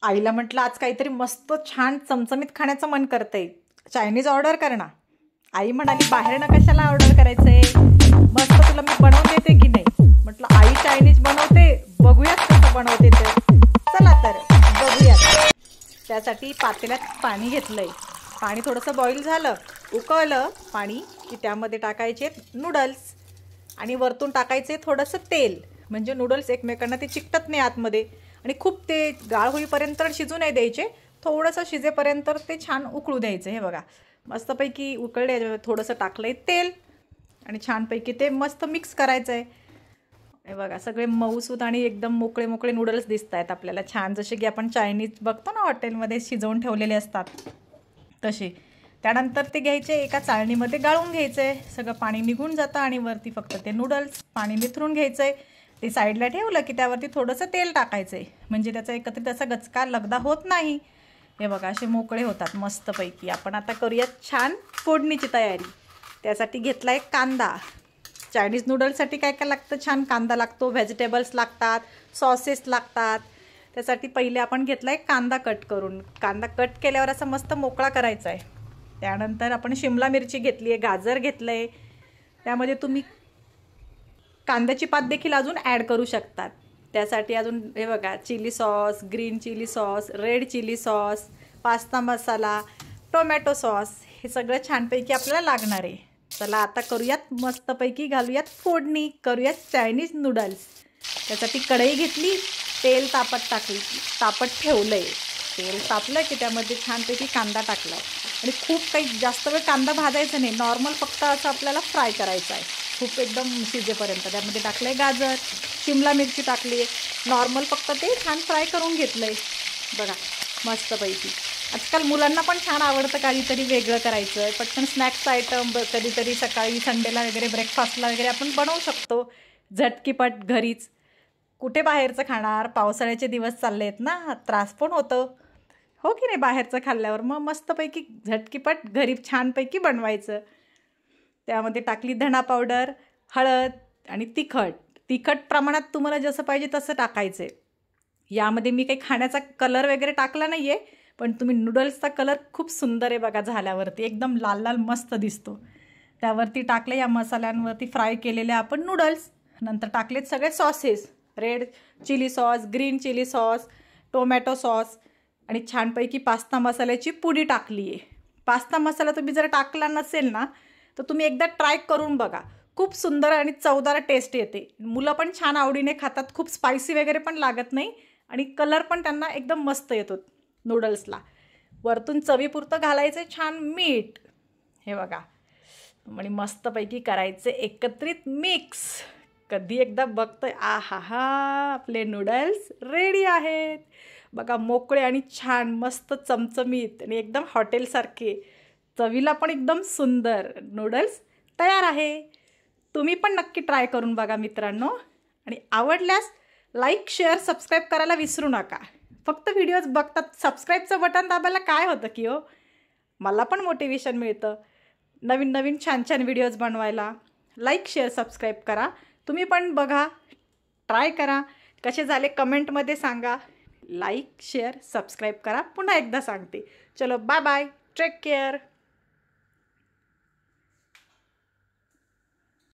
आईला म्हटलं आज काहीतरी मस्त छान चमचमीत खाण्याचं मन करतंय, चायनीज ऑर्डर कर ना. आई म्हणाली बाहेरनं कशाला ऑर्डर करायचंय, मस्त तुला मी बनवून देते की नाही. म्हटलं आई चायनीज बनवते, बघूयात कसं बनवते ते. चला तर बघूयात. त्यासाठी पातेल्यात पाणी घेतलंय. पाणी थोडंसं बॉईल झालं, उकळलं पाणी की त्यामध्ये टाकायचे नूडल्स आणि वरतून टाकायचे थोडंसं तेल, म्हणजे नूडल्स एकमेकांना ते चिकटत नाही आतमध्ये. आणि खूप ते गाळ होईपर्यंत शिजू नाही द्यायचे, थोडंसं शिजेपर्यंत ते छान उकळू द्यायचं. हे बघा मस्तपैकी उकळले, थोडंसं टाकलं आहे तेल आणि छानपैकी ते मस्त मिक्स करायचं आहे. हे बघा सगळे मऊसूत आणि एकदम मोकळे मोकळे नूडल्स दिसत आहेत आपल्याला, छान जसे की आपण चायनीज बघतो ना हॉटेलमध्ये शिजवून ठेवलेले असतात तसे. त्यानंतर ते घ्यायचे, एका चाळणीमध्ये गाळून घ्यायचे, सगळं पाणी निघून जातं आणि वरती फक्त ते नूडल्स पाणी निथरून घ्यायचं आहे. ते साईडला ठेवलं की त्यावरती थोडंसं तेल टाकायचं आहे, म्हणजे त्याचा एकत्रित असा गचका लगदा होत नाही. हे बघा असे मोकळे होतात मस्तपैकी. आपण आता करूयात छान फोडणीची तयारी. त्यासाठी घेतला एक कांदा. चायनीज नूडल्ससाठी काय काय लागतं, छान कांदा लागतो, व्हेजिटेबल्स लागतात, सॉसेस लागतात. त्यासाठी पहिले आपण घेतला एक कांदा कट करून. कांदा कट केल्यावर असा मस्त मोकळा करायचा आहे. त्यानंतर आपण शिमला मिरची घेतली आहे, गाजर घेतलं आहे. त्यामध्ये तुम्ही कांद्याची पात देखील अजून ॲड करू शकतात. त्यासाठी अजून हे बघा chilli sauce, green chilli sauce, red chilli sauce, pasta masala, tomato sauce, हे सगळं छानपैकी आपल्याला लागणार आहे. चला आता करूयात मस्तपैकी, घालूयात फोडणी, करूयात चायनीज नूडल्स. त्यासाठी कढई घेतली, तेल तापत ठेवलं आहे. तेल तापलं की त्यामध्ये छानपैकी कांदा टाकला आहे आणि खूप काही जास्त वेळ कांदा भाजायचा नाही, नॉर्मल फक्त असं आपल्याला फ्राय करायचं आहे, खूप एकदम शिजेपर्यंत. त्यामध्ये टाकलं आहे गाजर, शिमला मिरची टाकली आहे, नॉर्मल फक्त ते छान फ्राय करून घेतलं आहे. बघा मस्तपैकी. आजकाल मुलांना पण छान आवडतं काहीतरी वेगळं करायचं आहे, पटकन स्नॅक्स आयटम कधीतरी सकाळी संडेला वगैरे ब्रेकफास्टला वगैरे आपण बनवू शकतो झटकीपट घरीच. कुठे बाहेरचं खाणार, पावसाळ्याचे दिवस चालले आहेत ना, त्रास पण होतं हो की नाही बाहेरचं खाल्ल्यावर. मग मस्तपैकी झटकीपट घरी छानपैकी बनवायचं. त्यामध्ये टाकली धना पावडर, हळद आणि तिखट प्रमाणात तुम्हाला जसं पाहिजे तसं टाकायचं आहे. यामध्ये मी काही खाण्याचा कलर वगैरे टाकला नाही आहे, पण तुम्ही नूडल्सचा कलर खूप सुंदर आहे बघा, झाल्यावरती एकदम लाल लाल मस्त दिसतो. त्यावरती टाकले या मसाल्यांवरती फ्राय केलेले आपण नूडल्स. नंतर टाकलेत सगळे sauces, red chilli sauce, green chilli sauce, tomato sauce आणि छानपैकी पास्ता मसाल्याची पुडी टाकली आहे. पास्ता मसाला तुम्ही जर टाकला नसेल ना तर तुम्ही एकदा ट्राय करून बघा, खूप सुंदर आणि चवदार टेस्ट येते. मुलं पण छान आवडीने खातात, खूप स्पायसी वगैरे पण लागत नाही आणि कलर पण त्यांना एकदम मस्त येतो नूडल्सला. वरतून चवीपुरतं घालायचं छान मीठ. हे बघा आणि मस्तपैकी करायचे एकत्रित मिक्स. कधी एकदा बघतोय, आ हा हा, आपले नूडल्स रेडी आहेत बघा, मोकळे आणि छान मस्त चमचमीत आणि एकदम हॉटेलसारखे, चवीला पण एकदम सुंदर नूडल्स तयार आहे. तुम्ही पण नक्की ट्राय करून बघा मित्रांनो, आणि आवडल्यास लाईक शेअर सबस्क्राईब करायला विसरू नका. फक्त व्हिडिओज बघतात, सबस्क्राईबचं बटन दाबायला काय होतं की हो, मला पण मोटिवेशन मिळतं नवीन नवीन छान छान व्हिडिओज बनवायला. लाईक शेअर सबस्क्राईब करा, तुम्ही पण बघा, ट्राय करा, कसे झाले कमेंटमध्ये सांगा. लाईक शेअर सबस्क्राईब करा, पुन्हा एकदा सांगते. चलो बाय बाय, टेक केअर.